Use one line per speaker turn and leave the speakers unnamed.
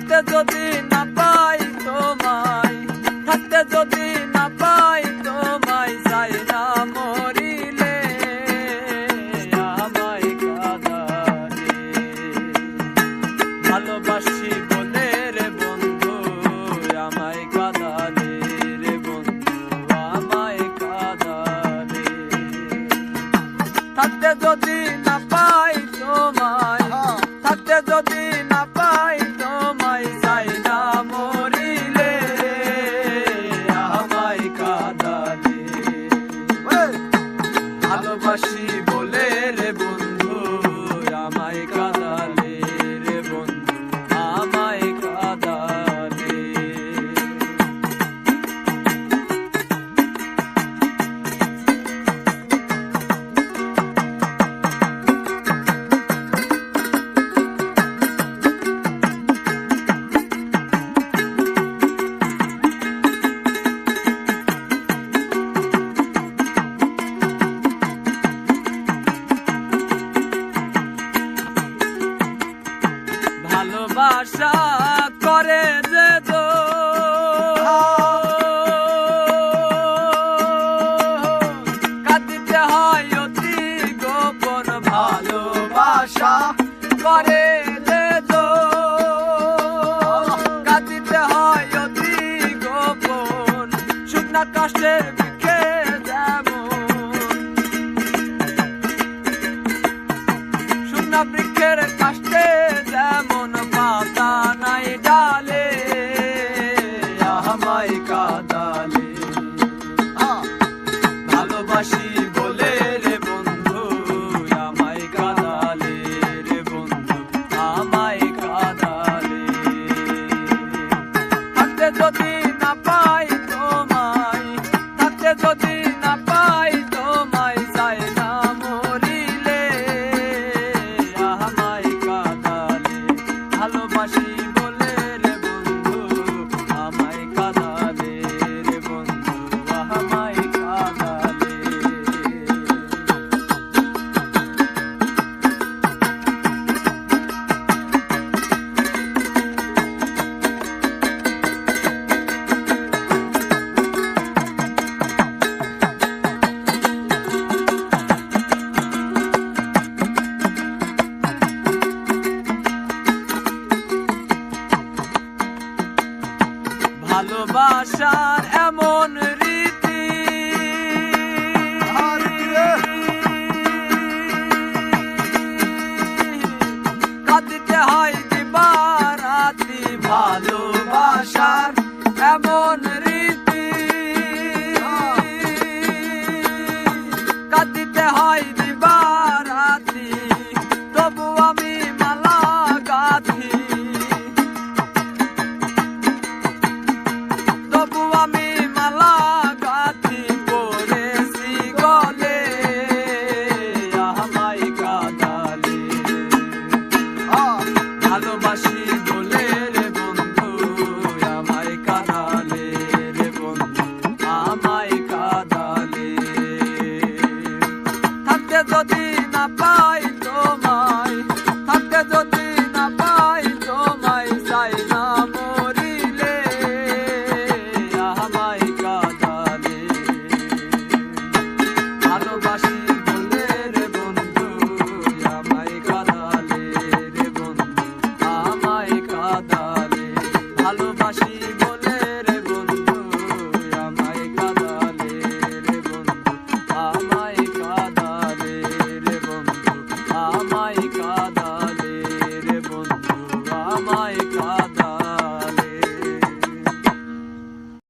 থাকতে যদি না পাই তোমায়, থাকতে যদি না পাই তোমায়, চাই না মরিলে আমায় কাঁদালে। ভালোবাসি বলে রে বন্ধু আমায় কাঁদালে, রে বন্ধু আমায় কাঁদালে। থাকতে যদি না পাই তোমায়, থাকতে যদি না পাই তোমায়, চাই না মরিলে আমায় কাঁদালে। ভালোবাসি বলে রে বন্ধু আমায় কাঁদালে, রে বন্ধু আমায় কাঁদালে। ভালোবাসা করে যে তো কাঁদিতে হয় অতি গোপন। ভালোবাসা করে যে তো কাঁদিতে হয় অতি গোপন। শুকনা কাষ্টের বৃক্ষে যেমন, শুকনা বৃক্ষের কাষ্টে যেমন পাতা নাই ডালে আমায় কাঁদালে। ভালোবাসি বলে রে বন্ধু আমায় কাঁদালে, রে বন্ধু আমায় কাঁদালে। থাকতে যদি না পাই তোমায়, থাকতে যদি না পাই তোমায়, চাই না মরিলে আমায় কাঁদালে। ভালোবাসি বলে রে বন্ধু আমায় কাঁদালে, রে বন্ধু আমায় কাঁদালে। ভালোবাসার এমন রীতি কাঁদিতে হয় দিবারাতি। ভালোবাসার এমন রীতি কাঁদিতে হয় দিবারাতি। তবু আমি মালা গাঁথি, তবু আমি মালা গাঁথি পরেছি গলে আমায় কাঁদালে। ভালোবাসি